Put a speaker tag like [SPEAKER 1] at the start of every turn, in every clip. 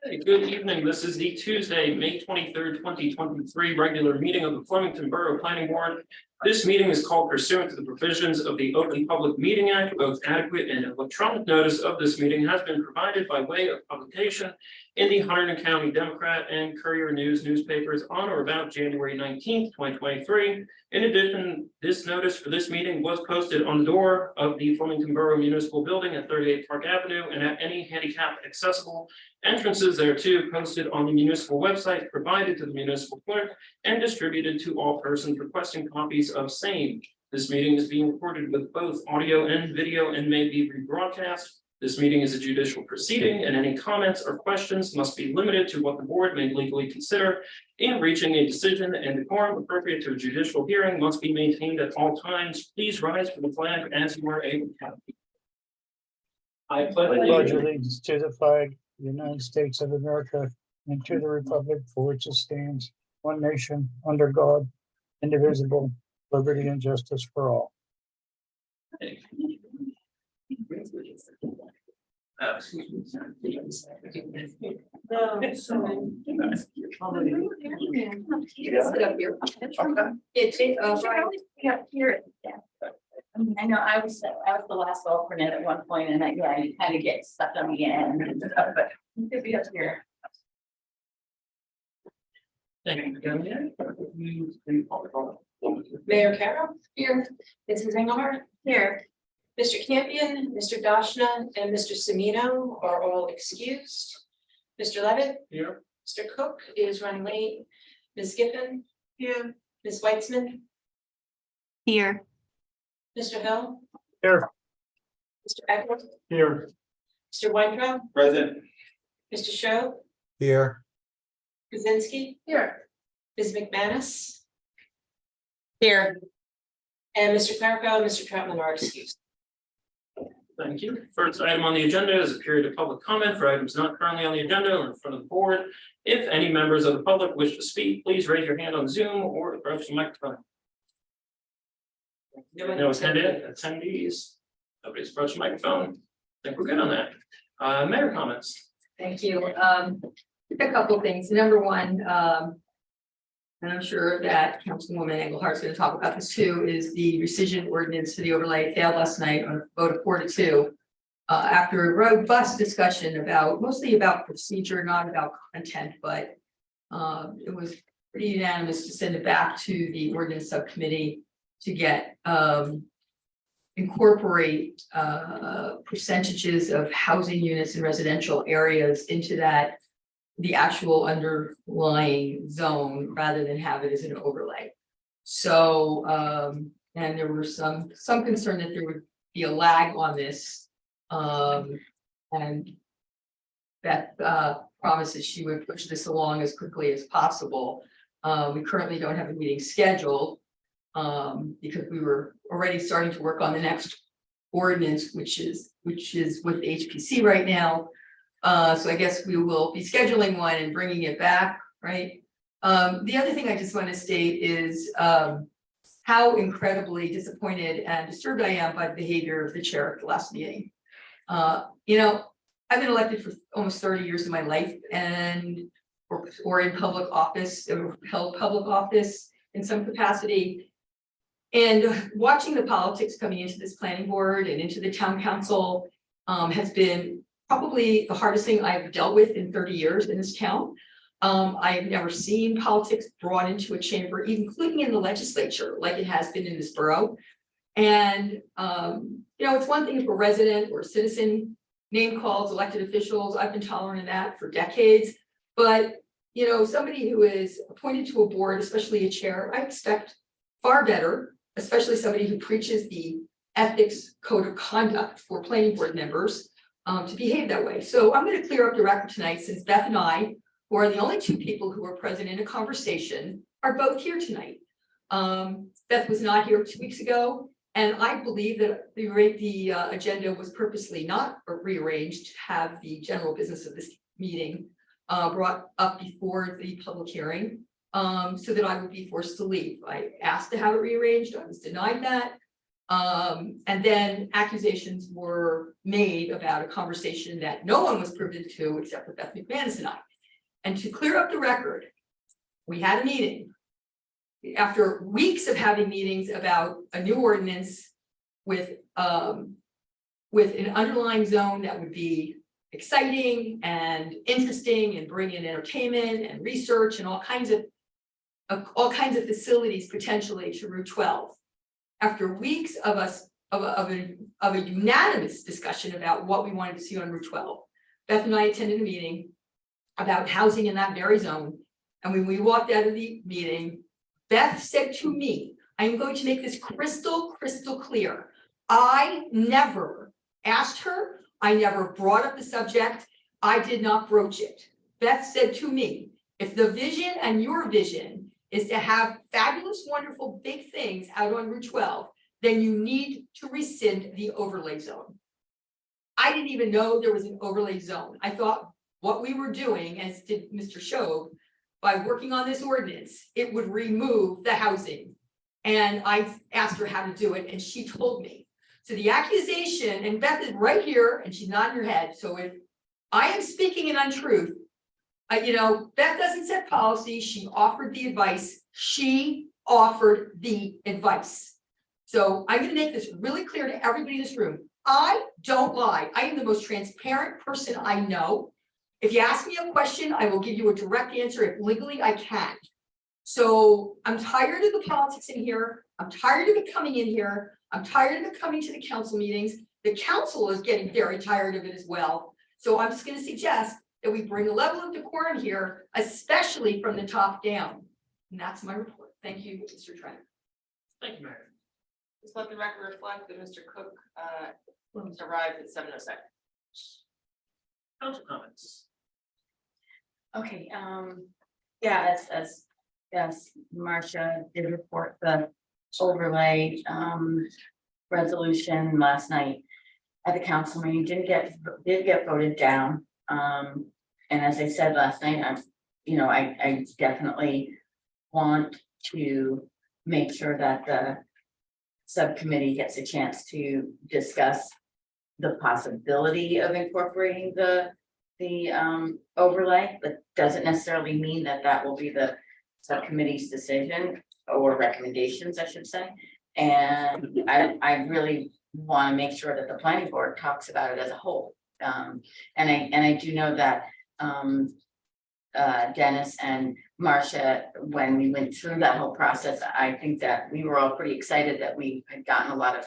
[SPEAKER 1] Hey, good evening. This is the Tuesday, May 23rd, 2023 regular meeting of the Flemington Borough Planning Board. This meeting is called pursuant to the provisions of the Open Public Meeting Act. Both adequate and electronic notice of this meeting has been provided by way of publication in the Hunterdon County Democrat and Courier News newspapers on or about January 19th, 2023. In addition, this notice for this meeting was posted on the door of the Flemington Borough Municipal Building at 38 Park Avenue and at any handicap accessible entrances thereto, posted on the municipal website, provided to the municipal clerk, and distributed to all persons requesting copies of same. This meeting is being recorded with both audio and video and may be rebroadcast. This meeting is a judicial proceeding, and any comments or questions must be limited to what the board may legally consider in reaching a decision, and the quorum appropriate to a judicial hearing must be maintained at all times. Please rise for the flag as you are able to. I
[SPEAKER 2] pledge allegiance to the flag, the United States of America, and to the republic for which it stands, one nation, under God, indivisible, liberty and justice for all.
[SPEAKER 3] I know I was the last alternate at one point, and I kind of get stuck on the end and stuff, but you could be up here.
[SPEAKER 1] Thank you.
[SPEAKER 4] Mayor Carroll here, Mrs. Engelhardt here, Mr. Campion, Mr. Dashna, and Mr. Semino are all excused. Mr. Levitt,
[SPEAKER 1] Here.
[SPEAKER 4] Mr. Cook is running late. Ms. Giffen here, Ms. Weitzman,
[SPEAKER 3] Here.
[SPEAKER 4] Mr. Hill.
[SPEAKER 2] Here.
[SPEAKER 4] Mr. Eckert,
[SPEAKER 2] Here.
[SPEAKER 4] Mr. Weintraub,
[SPEAKER 1] Present.
[SPEAKER 4] Mr. Sho,
[SPEAKER 2] Here.
[SPEAKER 4] Krasinski here, Ms. McManus,
[SPEAKER 3] Here.
[SPEAKER 4] and Mr. Clerico and Mr. Troutman are excused.
[SPEAKER 1] Thank you. First item on the agenda is a period of public comment for items not currently on the agenda or in front of the board. If any members of the public wish to speak, please raise your hand on Zoom or approach the microphone. No attendees. Nobody's approached the microphone. I think we're good on that. Mayor comments.
[SPEAKER 5] Thank you. A couple things. Number one, and I'm sure that Councilwoman Englehart's going to talk about this too, is the rescission ordinance for the overlay failed last night on a vote of 4-2. After a robust discussion mostly about procedure, not about content, but it was pretty unanimous to send it back to the ordinance subcommittee to get incorporate percentages of housing units in residential areas into the actual underlying zone rather than have it as an overlay. So and there were some concern that there would be a lag on this, and Beth promises she would push this along as quickly as possible. We currently don't have a meeting scheduled because we were already starting to work on the next ordinance, which is with HPC right now. So I guess we will be scheduling one and bringing it back, right? The other thing I just want to state is how incredibly disappointed and disturbed I am by the behavior of the chair at the last meeting. You know, I've been elected for almost 30 years of my life and or in public office, or held public office in some capacity. And watching the politics coming into this planning board and into the town council has been probably the hardest thing I've dealt with in 30 years in this town. I've never seen politics brought into a chamber, including in the legislature, like it has been in this borough. And you know, it's one thing if a resident or a citizen name calls elected officials. I've been tolerant of that for decades. But you know, somebody who is appointed to a board, especially a chair, I expect far better, especially somebody who preaches the ethics code of conduct for planning board members. To behave that way. So I'm going to clear up the record tonight, since Beth and I, who are the only two people who were present in a conversation, are both here tonight. Beth was not here 2 weeks ago, and I believe that the agenda was purposely not rearranged to have the general business of this meeting brought up before the public hearing, so that I would be forced to leave. I asked to have it rearranged. I was denied that. And then accusations were made about a conversation that no one was privy to except for Beth McManus and I. And to clear up the record, we had a meeting. After weeks of having meetings about a new ordinance with an underlying zone that would be exciting and interesting and bring in entertainment and research and all kinds of facilities potentially to Route 12. After weeks of a unanimous discussion about what we wanted to see on Route 12, Beth and I attended a meeting about housing in that very zone. And when we walked out of the meeting, Beth said to me, I am going to make this crystal clear. I never asked her, I never brought up the subject, I did not broach it. Beth said to me, if the vision and your vision is to have fabulous, wonderful, big things out on Route 12, then you need to rescind the overlay zone. I didn't even know there was an overlay zone. I thought what we were doing, as did Mr. Shobe, by working on this ordinance, it would remove the housing. And I asked her how to do it, and she told me. So the accusation, and Beth is right here, and she's nodding her head. So if I am speaking an untruth, Beth doesn't set policy. She offered the advice. She offered the advice. So I'm going to make this really clear to everybody in this room. I don't lie. I am the most transparent person I know. If you ask me a question, I will give you a direct answer if legally I can. So I'm tired of the politics in here. I'm tired of it coming in here. I'm tired of it coming to the council meetings. The council is getting very tired of it as well. So I'm just going to suggest that we bring a level of decorum here, especially from the top down. And that's my report. Thank you, Mr. Trent.
[SPEAKER 1] Thank you, Mayor.
[SPEAKER 6] Just let the record reflect that Mr. Cook arrived at 7:07.
[SPEAKER 1] Council comments.
[SPEAKER 3] Okay, yeah, as Marcia did report the overlay resolution last night at the council meeting, did get voted down. And as I said last night, I definitely want to make sure that the subcommittee gets a chance to discuss the possibility of incorporating the overlay, but doesn't necessarily mean that will be the subcommittee's decision or recommendations, I should say. And I really want to make sure that the planning board talks about it as a whole. And I do know that Dennis and Marcia, when we went through that whole process, I think that we were all pretty excited that we had gotten a lot of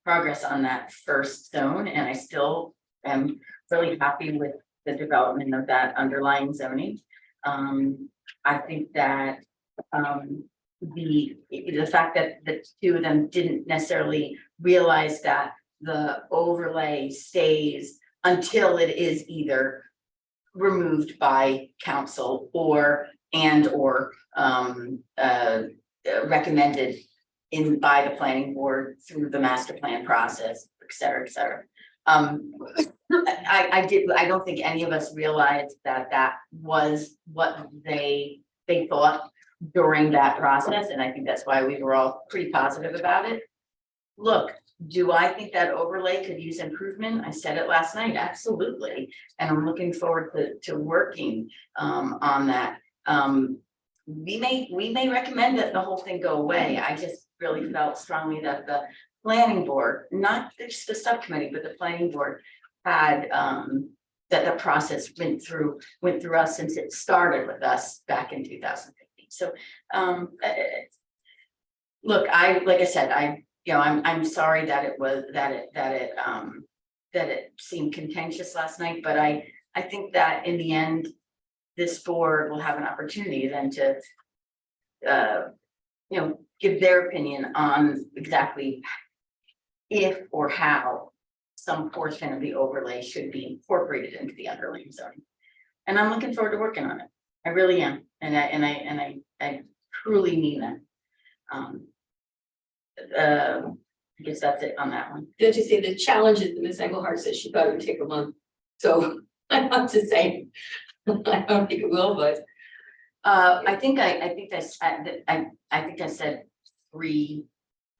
[SPEAKER 3] progress on that first zone, and I still am really happy with the development of that underlying zoning. I think that the fact that the two of them didn't necessarily realize that the overlay stays until it is either removed by council or recommended by the planning board through the master plan process, et cetera, et cetera. I don't think any of us realized that was what they thought during that process, and I think that's why we were all pretty positive about it. Look, do I think that overlay could use improvement? I said it last night, absolutely, and I'm looking forward to working on that. We may recommend that the whole thing go away. I just really felt strongly that the planning board, not just the subcommittee, but the planning board had that the process went through us since it started with us back in 2015. So look, like I said, I'm sorry that it seemed contentious last night, but I think that in the end, this board will have an opportunity then to give their opinion on exactly if or how some portion of the overlay should be incorporated into the underlying zoning. And I'm looking forward to working on it. I really am. And I truly mean that. I guess that's it on that one.
[SPEAKER 5] Don't you see the challenges that Ms. Engelhardt says she thought it would take a month? So I'm not to say, I don't think it will, but.
[SPEAKER 3] I think I said 3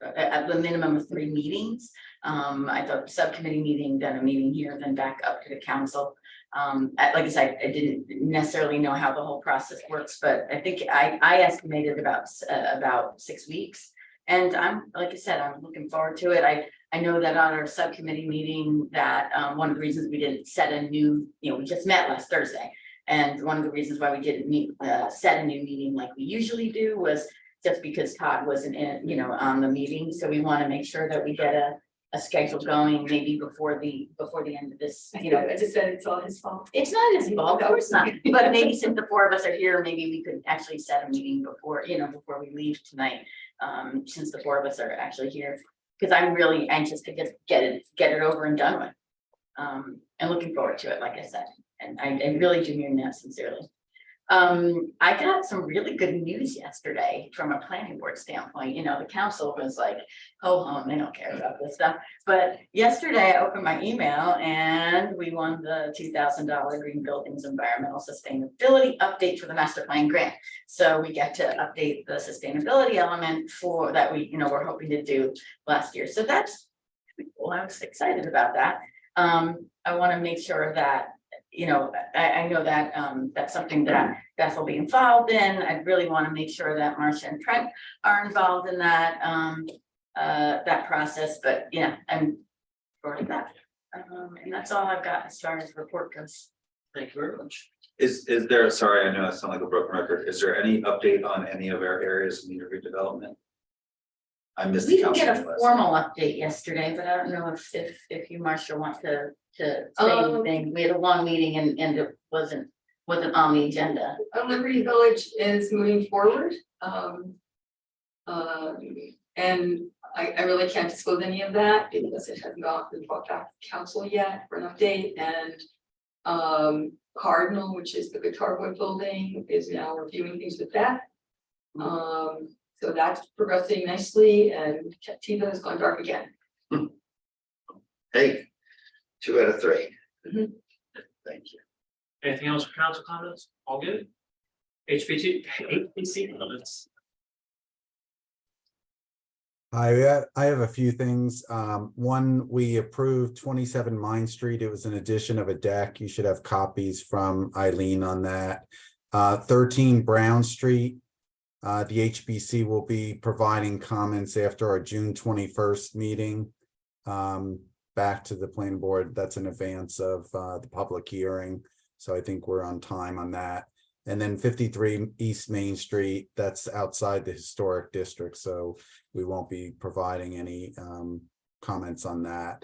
[SPEAKER 3] at the minimum of 3 meetings. I thought subcommittee meeting, then a meeting here, then back up to the council. Like I said, I didn't necessarily know how the whole process works, but I think I estimated about 6 weeks. And like I said, I'm looking forward to it. I know that on our subcommittee meeting that one of the reasons we didn't set a new, we just met last Thursday. And one of the reasons why we didn't set a new meeting like we usually do was just because Todd wasn't in, on the meeting. So we want to make sure that we get a schedule going maybe before the end of this,
[SPEAKER 5] I just said it's all his fault.
[SPEAKER 3] It's not his fault, of course not, but maybe since the 4 of us are here, maybe we could actually set a meeting before we leave tonight. Since the 4 of us are actually here, because I'm really anxious to just get it over and done with. And looking forward to it, like I said, and I really do mean that sincerely. I got some really good news yesterday from a planning board standpoint. The council was like, oh, they don't care about this stuff. But yesterday I opened my email and we won the $2,000 Green Buildings Environmental Sustainability Update for the Master Plan Grant. So we get to update the sustainability element for that we're hoping to do last year. So that's pretty cool. I was excited about that. I want to make sure that I know that that's something that Beth will be involved in. I really want to make sure that Marcia and Trent are involved in that that process. But yeah, I'm for that. And that's all I've got as far as the report goes.
[SPEAKER 1] Thank you very much.
[SPEAKER 7] Is there, sorry, I know I sound like a broken record, is there any update on any of our areas in need of redevelopment? I missed
[SPEAKER 3] We
[SPEAKER 7] the
[SPEAKER 3] didn't get
[SPEAKER 7] council
[SPEAKER 3] a
[SPEAKER 7] list.
[SPEAKER 3] formal update yesterday, but I don't know if you, Marcia, want to say anything. We had a long meeting and it wasn't on the agenda.
[SPEAKER 5] Liberty Village is moving forward. And I really can't disclose any of that because it hasn't been brought back to council yet for an update. And Cardinal, which is the Guitar Wood building, is now reviewing things with that. So that's progressing nicely, and Captiva has gone dark again.
[SPEAKER 7] Hey, 2 out of 3.
[SPEAKER 5] Mhm.
[SPEAKER 7] Thank you.
[SPEAKER 1] Anything else for council comments? All good? HPC comments.
[SPEAKER 8] I have a few things. One, we approved 27 Mine Street. It was an addition of a deck. You should have copies from Eileen on that. 13 Brown Street. The HBC will be providing comments after our June 21st meeting. Back to the planning board. That's in advance of the public hearing. So I think we're on time on that. And then 53 East Main Street, that's outside the historic district. So we won't be providing any comments on that.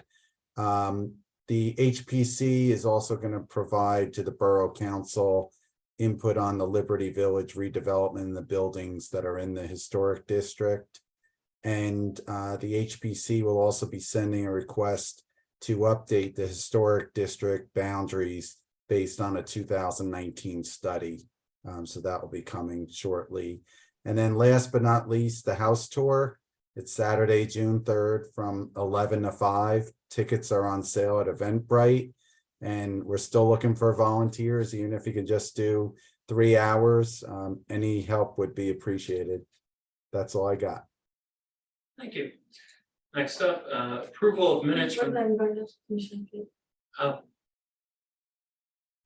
[SPEAKER 8] The HPC is also going to provide to the Borough Council input on the Liberty Village redevelopment and the buildings that are in the historic district. And the HPC will also be sending a request to update the historic district boundaries based on a 2019 study. So that will be coming shortly. And then last but not least, the house tour. It's Saturday, June 3rd from 11 to 5. Tickets are on sale at Eventbrite. And we're still looking for volunteers, even if you could just do 3 hours. Any help would be appreciated. That's all I got.
[SPEAKER 1] Thank you. Next up, approval of minutes from, oh.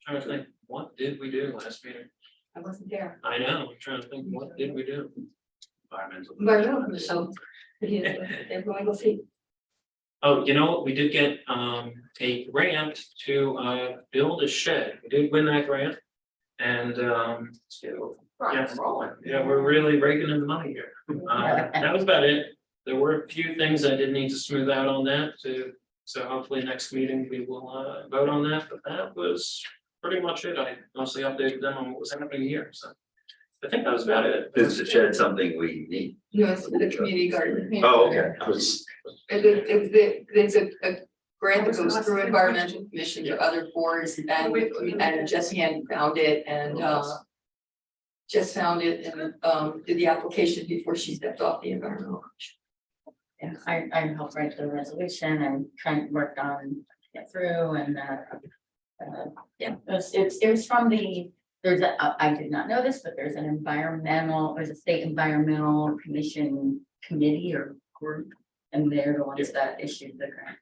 [SPEAKER 1] Trying to think, what did we do last meeting?
[SPEAKER 5] I wasn't there.
[SPEAKER 1] I know, I'm trying to think, what did we do?
[SPEAKER 5] Environmental, so they're going to go see.
[SPEAKER 1] Oh, you know what, we did get a grant to build a shed. We did win that grant. And so, yes, yeah, we're really raking in the money here. That was about it. There were a few things I did need to smooth out on that too. So hopefully next meeting we will vote on that, but that was pretty much it. I mostly updated them on what was happening here, so. I think that was about it.
[SPEAKER 7] Is the shed something we need?
[SPEAKER 5] No, it's the community garden.
[SPEAKER 7] Oh, okay. I was,
[SPEAKER 5] It's a grant that goes through environmental commission to other boards, and Jesse Ann found it and just found it and did the application before she stepped off the environmental commission.
[SPEAKER 3] Yeah, I helped write the resolution and trying to work on get through and yeah, it was from the, I did not know this, but there's a state environmental commission committee or And they're the ones that issued the grant.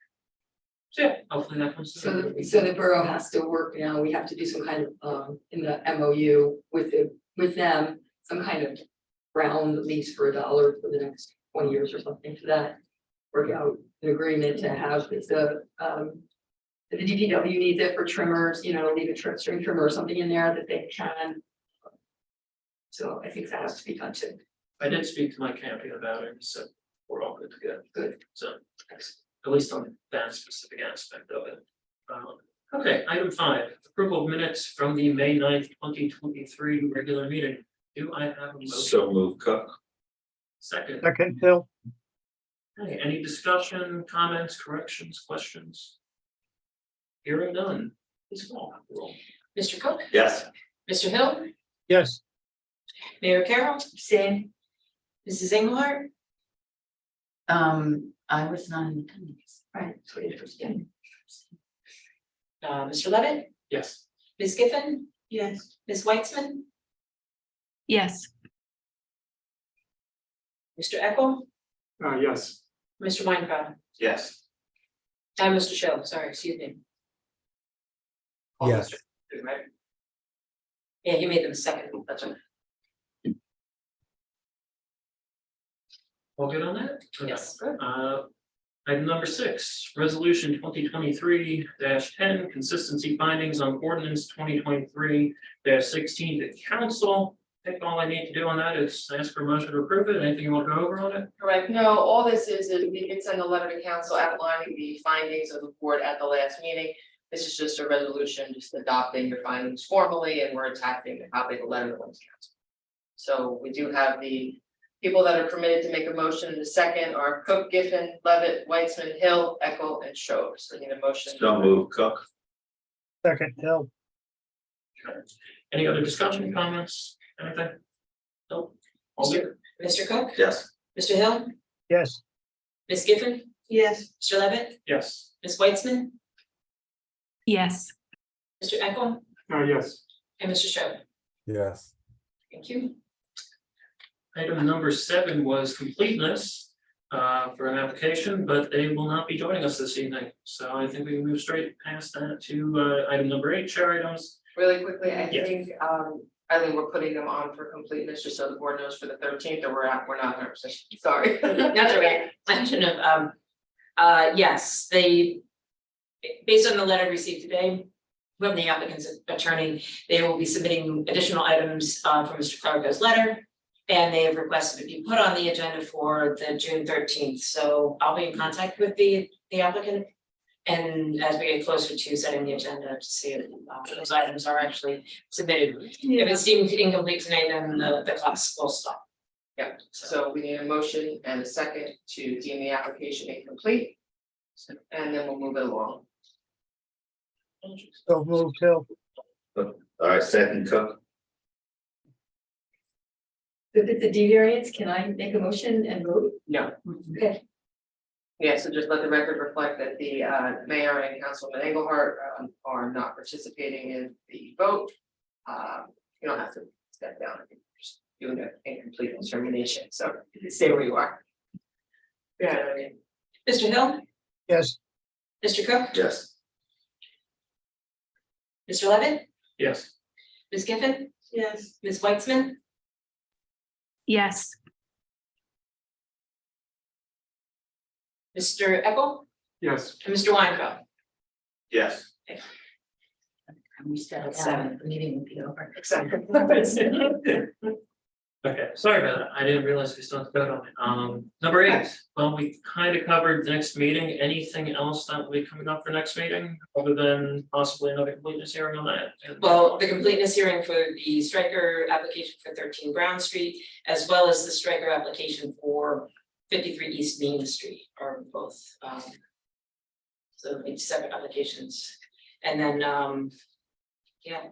[SPEAKER 1] So yeah, hopefully that comes.
[SPEAKER 5] So the borough has to work, we have to do some kind of, in the MOU with them, some kind of ground lease for $1 for the next 20 years or something to that. Work out an agreement to have if the DPW needs it for trimmers, leave a string trimmer or something in there that they can. So I think that has to be done too.
[SPEAKER 1] I did speak to Mike Campion about it, he said we're all good to go.
[SPEAKER 5] Good.
[SPEAKER 1] So, at least on that specific aspect of it. Okay, item 5, approval of minutes from the May 9th, 2023 regular meeting. Do I have a motion?
[SPEAKER 7] So move Cook.
[SPEAKER 1] Second,
[SPEAKER 2] Second, Hill.
[SPEAKER 1] okay, any discussion, comments, corrections, questions? Hearing none, please call the roll.
[SPEAKER 4] Mr. Cook,
[SPEAKER 7] Yes.
[SPEAKER 4] Mr. Hill,
[SPEAKER 2] Yes.
[SPEAKER 4] Mayor Carroll,
[SPEAKER 5] Same.
[SPEAKER 4] Mrs. Engelhardt,
[SPEAKER 3] I was not in attendance.
[SPEAKER 5] Right, so we did first again.
[SPEAKER 4] Mr. Levitt,
[SPEAKER 1] Yes.
[SPEAKER 4] Ms. Giffen,
[SPEAKER 5] Yes.
[SPEAKER 4] Ms. Weitzman,
[SPEAKER 9] yes,
[SPEAKER 4] Mr. Eckel,
[SPEAKER 1] Yes.
[SPEAKER 4] Mr. Weintraub,
[SPEAKER 7] Yes.
[SPEAKER 4] Mr. Show, sorry, excuse me.
[SPEAKER 8] Yes.
[SPEAKER 1] Right.
[SPEAKER 4] Yeah, you made them second, that's right.
[SPEAKER 1] All good on that? Okay.
[SPEAKER 4] Yes.
[SPEAKER 1] Item number 6, resolution 2023-10, consistency findings on ordinance 2023-16 to council. I think all I need to do on that is ask for a motion to approve it. Anything you want to go over on it?
[SPEAKER 6] Correct, no, all this is we did send a letter to council outlining the findings of the board at the last meeting. This is just a resolution, just adopting your findings formally, and we're attaching a copy of the letter to council. So we do have the people that are permitted to make a motion in the second are Cook, Giffen, Levitt, Weitzman, Hill, Eckel, and Schob. So we need a motion.
[SPEAKER 7] So move Cook.
[SPEAKER 2] Second, Hill.
[SPEAKER 1] Any other discussion, comments, anything? Nope. All good.
[SPEAKER 4] Mr. Cook,
[SPEAKER 7] Yes.
[SPEAKER 4] Mr. Hill,
[SPEAKER 2] Yes.
[SPEAKER 4] Ms. Giffen,
[SPEAKER 5] Yes.
[SPEAKER 4] Mr. Levitt,
[SPEAKER 1] Yes.
[SPEAKER 4] Ms. Weitzman,
[SPEAKER 9] yes,
[SPEAKER 4] Mr. Eckel,
[SPEAKER 1] Yes.
[SPEAKER 4] and Mr. Show.
[SPEAKER 8] Yes.
[SPEAKER 4] Thank you.
[SPEAKER 1] Item number 7 was completeness for an application, but they will not be joining us this evening. So I think we can move straight past that to item number 8, chair items.
[SPEAKER 6] Really quickly, I
[SPEAKER 1] Yes.
[SPEAKER 6] think, Eileen, we're putting them on for completeness, just so the board knows for the 13th, or we're not 100%, sorry.
[SPEAKER 4] That's all right. I should have, yes, based on the letter received today from the applicant's attorney, they will be submitting additional items from Mr. Clarko's letter. And they have requested to be put on the agenda for the June 13th. So I'll be in contact with the applicant. And as we get closer to setting the agenda to see if those items are actually submitted. If it's deemed incomplete tonight, then the class will stop.
[SPEAKER 6] Yeah, so we need a motion and a second to deem the application incomplete. And then we'll move it along.
[SPEAKER 2] So moved, Hill.
[SPEAKER 7] All right, second Cook.
[SPEAKER 5] If it's a D variance, can I make a motion and vote?
[SPEAKER 6] No.
[SPEAKER 5] Okay.
[SPEAKER 6] Yeah, so just let the record reflect that the mayor and Councilman Engelhardt are not participating in the vote. You don't have to step down, I think you're just doing an incomplete determination, so you can stay where you are. Yeah, I mean,
[SPEAKER 4] Mr. Hill,
[SPEAKER 2] Yes.
[SPEAKER 4] Mr. Cook,
[SPEAKER 7] Yes.
[SPEAKER 4] Mr. Levitt,
[SPEAKER 1] Yes.
[SPEAKER 4] Ms. Giffen,
[SPEAKER 5] Yes.
[SPEAKER 4] Ms. Weitzman,
[SPEAKER 9] yes,
[SPEAKER 4] Mr. Eckel,
[SPEAKER 1] Yes.
[SPEAKER 4] and Mr. Weintraub.
[SPEAKER 7] Yes.
[SPEAKER 3] And we still
[SPEAKER 4] That's
[SPEAKER 3] have
[SPEAKER 4] 7.
[SPEAKER 3] the meeting will be over.
[SPEAKER 4] Exactly.
[SPEAKER 1] Okay, sorry about that. I didn't realize we still have to vote on it. Number 8, well, we kind of covered the next meeting. Anything else that will be coming up for next meeting, other than possibly another completeness hearing on that?
[SPEAKER 4] Well, the completeness hearing for the Stryker application for 13 Brown Street, as well as the Stryker application for 53 East Main Street are both. So it's separate applications. And then, yeah,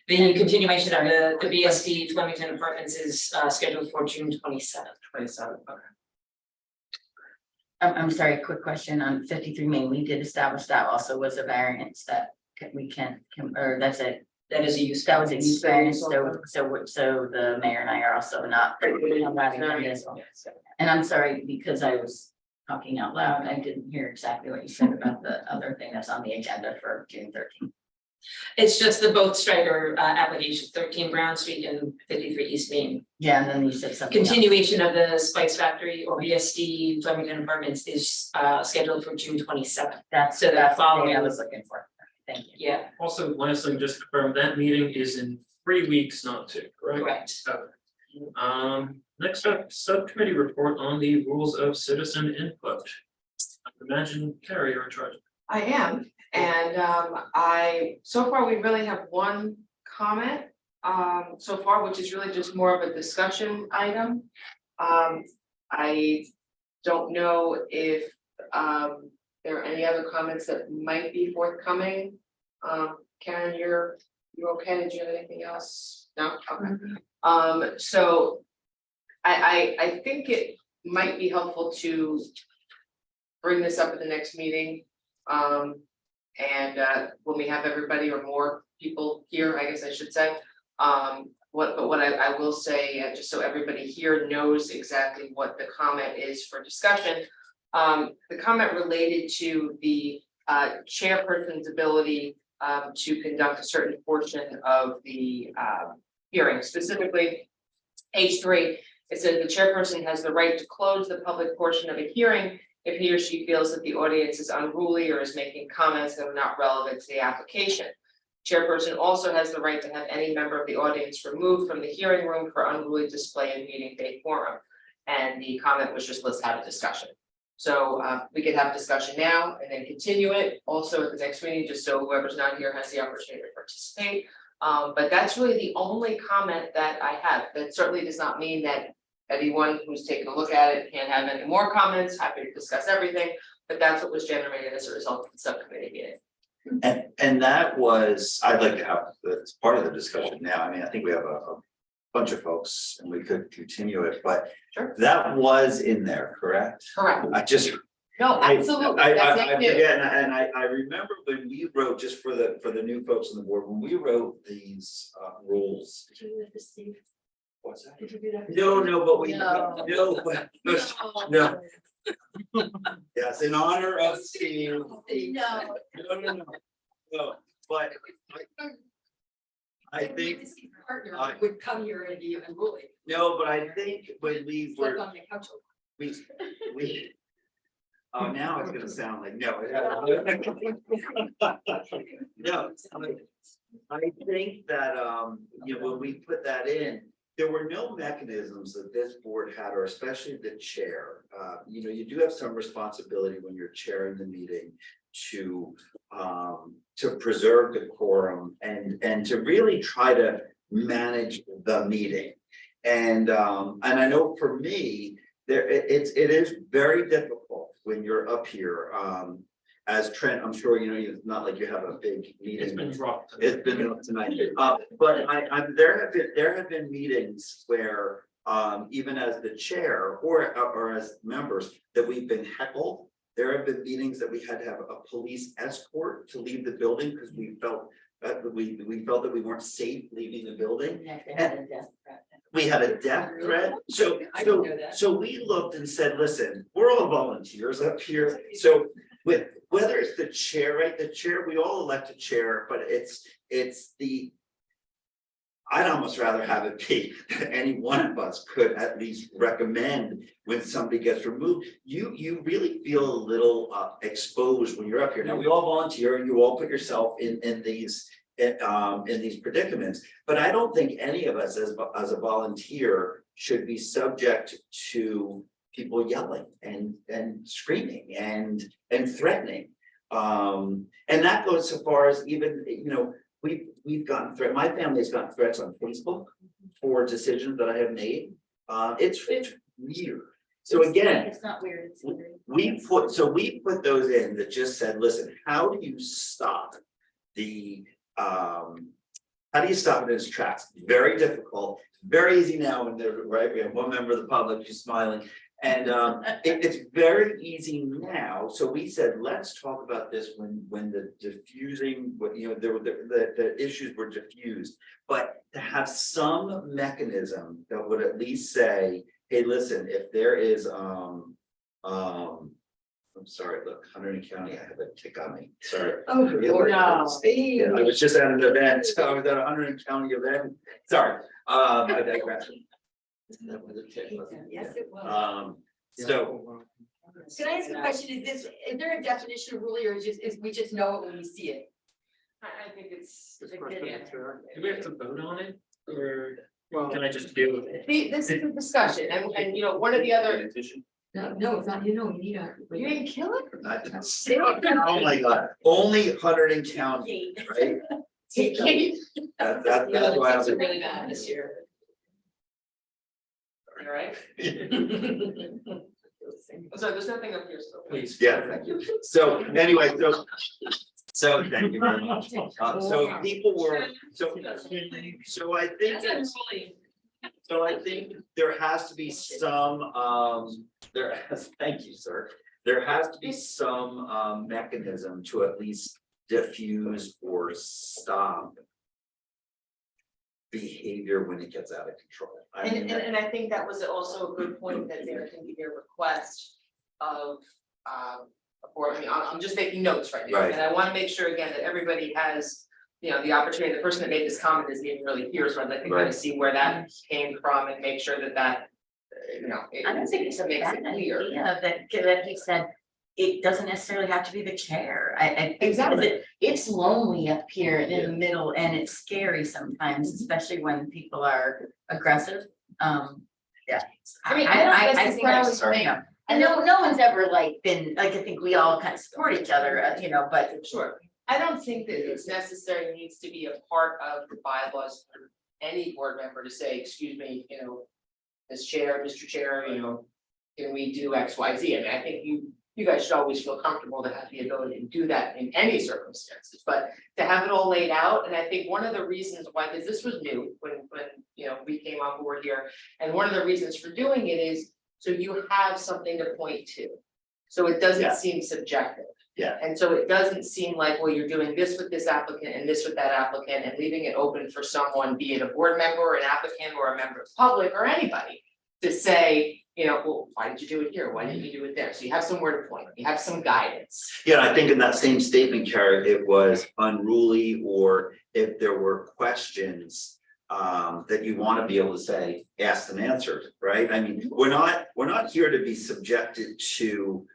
[SPEAKER 4] the continuation of the BSD Flemington Apartments is scheduled for June 27th.
[SPEAKER 6] 27, okay.
[SPEAKER 3] I'm sorry, quick question on 53 Main. We did establish that also was a variance that we can, or that's a
[SPEAKER 4] That is a use.
[SPEAKER 3] That was a use variance,
[SPEAKER 6] variance.
[SPEAKER 3] so the mayor and I are also not. And I'm sorry, because I was talking out loud, I didn't hear exactly what you said about the other thing that's on the agenda for June 13th.
[SPEAKER 4] It's just the both striker application, 13 Brown Street and 53 East Main.
[SPEAKER 3] Yeah, and then you said something else.
[SPEAKER 4] Continuation of the Spice Factory or BSD Flemington Apartments is scheduled for June 27th.
[SPEAKER 3] That's
[SPEAKER 4] So the
[SPEAKER 3] that's the thing I
[SPEAKER 4] following-
[SPEAKER 3] was looking for. Thank you.
[SPEAKER 4] Yeah,
[SPEAKER 1] Also, last thing, just to confirm, that meeting is in 3 weeks, not 2, correct?
[SPEAKER 4] correct.
[SPEAKER 1] Okay. Next up, subcommittee report on the rules of citizen input. I imagine Carrie, you're in charge.
[SPEAKER 6] I am, and so far, we really have one comment so far, which is really just more of a discussion item. I don't know if there are any other comments that might be forthcoming. Karen, you okay? Did you have anything else? No? Okay. So I think it might be helpful to bring this up at the next meeting. And when we have everybody or more people here, I guess I should say. What I will say, just so everybody here knows exactly what the comment is for discussion. The comment related to the chairperson's ability to conduct a certain portion of the hearing, specifically page 3, it says the chairperson has the right to close the public portion of a hearing if he or she feels that the audience is unruly or is making comments that are not relevant to the application. Chairperson also has the right to have any member of the audience removed from the hearing room for unruly display in meeting day forum. And the comment was just, let's have a discussion. So we could have discussion now and then continue it also at the next meeting, just so whoever's not here has the opportunity to participate. But that's really the only comment that I have. That certainly does not mean that anyone who's taken a look at it can't have any more comments. Happy to discuss everything, but that's what was generated as a result of the subcommittee meeting.
[SPEAKER 7] And that was, I'd like to have, that's part of the discussion now. I mean, I think we have a bunch of folks and we could continue it, but
[SPEAKER 6] Sure.
[SPEAKER 7] that was in there, correct?
[SPEAKER 6] Correct.
[SPEAKER 7] I just.
[SPEAKER 6] No, absolutely.
[SPEAKER 7] I
[SPEAKER 6] That's it.
[SPEAKER 7] forget, and I remember when we wrote, just for the new folks on the board, when we wrote these rules.
[SPEAKER 5] Did you do that for Steve?
[SPEAKER 7] What's that?
[SPEAKER 5] Did you do that for
[SPEAKER 7] No, but we,
[SPEAKER 3] No.
[SPEAKER 7] no, yes, in honor of Steve.
[SPEAKER 5] Steve?
[SPEAKER 3] No.
[SPEAKER 7] No, but I
[SPEAKER 5] Maybe
[SPEAKER 7] think,
[SPEAKER 5] the Steve partner
[SPEAKER 7] I-
[SPEAKER 5] would come here and be unruly,
[SPEAKER 7] no, but I think when we
[SPEAKER 5] flip
[SPEAKER 7] were,
[SPEAKER 5] on the couch.
[SPEAKER 7] we. Oh, now it's gonna sound like, no. No, I think that, you know, when we put that in, there were no mechanisms that this board had, or especially the chair. You know, you do have some responsibility when you're chairing the meeting to preserve decorum and to really try to manage the meeting. And I know for me, it is very difficult when you're up here. As Trent, I'm sure you know, it's not like you have a big meeting.
[SPEAKER 1] It's been dropped.
[SPEAKER 7] It's been up tonight, but there have been meetings where, even as the chair or as members, that we've been heckled. There have been meetings that we had to have a police escort to leave the building because we felt that we felt that we weren't safe leaving the building. We had a death threat,
[SPEAKER 5] I didn't know that.
[SPEAKER 7] so we looked and said, listen, we're all volunteers up here, so whether it's the chair, right, the chair, we all elect a chair, but it's the. I'd almost rather have it be any one of us could at least recommend when somebody gets removed. You really feel a little exposed when you're up here. Now, we all volunteer and you all put yourself in these predicaments, but I don't think any of us as a volunteer should be subject to people yelling and screaming and threatening. And that goes so far as even, you know, we've gotten my family has gotten threats on Facebook for decisions that I have made. It's weird. So again,
[SPEAKER 3] It's not weird, it's weird.
[SPEAKER 7] we put those in that just said, listen, how do you stop the how do you stop it in its tracks? Very difficult, very easy now when they're right. We have one member of the public who's smiling, And it's very easy now, so we said, let's talk about this when the diffusing, what, you know, there were the issues were diffused. But to have some mechanism that would at least say, hey, listen, if there is, I'm sorry, look, Hunter County, I have a tick on me, sorry.
[SPEAKER 5] Oh,
[SPEAKER 7] Yeah,
[SPEAKER 5] Lord.
[SPEAKER 7] Yeah, I was just at an event, so I was at a Hunter County event, sorry, I digress. That was a tick, wasn't it?
[SPEAKER 5] Yes, it was.
[SPEAKER 7] So,
[SPEAKER 5] Can I ask a question? Is there a definition of really, or is we just know it when we see it?
[SPEAKER 6] I think it's.
[SPEAKER 1] Do we have to vote on it, or can I just deal with it?
[SPEAKER 6] This is a discussion, and you know, one of the other,
[SPEAKER 5] No, it's not, you need a.
[SPEAKER 6] you didn't kill it?
[SPEAKER 7] oh my God, only Hunter County, right? That's why I was like.
[SPEAKER 4] really bad this year.
[SPEAKER 6] All right. So there's nothing up here still.
[SPEAKER 1] Please.
[SPEAKER 7] Yeah, thank you. So anyway, so thank you very much. So people were, so I think it's, so I think there has to be some, thank you, sir. There has to be some mechanism to at least diffuse or stop behavior when it gets out of control. I mean,
[SPEAKER 6] And I think that was also a good point, that there can be a request of, a board, I mean, I'm just making notes right now,
[SPEAKER 7] Right.
[SPEAKER 6] and I wanna make sure again that everybody has, you know, the opportunity, the person that made this comment isn't even really here, so I'd like to kind of see where that came from and make sure that, you know.
[SPEAKER 3] I don't think it's a
[SPEAKER 6] makes
[SPEAKER 3] bad
[SPEAKER 6] it clear.
[SPEAKER 3] idea that he said, it doesn't necessarily have to be the chair. I
[SPEAKER 6] Exactly.
[SPEAKER 3] It's lonely up here in the middle and it's scary sometimes, especially when people are aggressive. Yeah.
[SPEAKER 6] I mean, I don't
[SPEAKER 3] think that's,
[SPEAKER 6] necessarily
[SPEAKER 3] you know, and no one's ever like been, like, I think we all kind of support each other, you know, but
[SPEAKER 6] Sure, I don't think that it's necessary, needs to be a part of the bylaws for any board member to say, excuse me, you know. As chair, Mr. Chair, you know, can we do X, Y, Z? I mean, I think you guys should always feel comfortable to have the ability to do that in any circumstances, but to have it all laid out, and I think one of the reasons why, because this was new when you know, we came on board here. And one of the reasons for doing it is, so you have something to point to. So it doesn't
[SPEAKER 7] Yeah.
[SPEAKER 6] seem subjective.
[SPEAKER 7] Yeah.
[SPEAKER 6] And so it doesn't seem like, well, you're doing this with this applicant and this with that applicant and leaving it open for someone, be it a board member or an applicant or a member of the public or anybody. To say, you know, well, why did you do it here? Why didn't you do it there? So you have somewhere to point, you have some guidance.
[SPEAKER 7] yeah, I think in that same statement, Kara, it was unruly, or if there were questions. That you want to be able to say, asked and answered, right? I mean, we're not here to be subjected to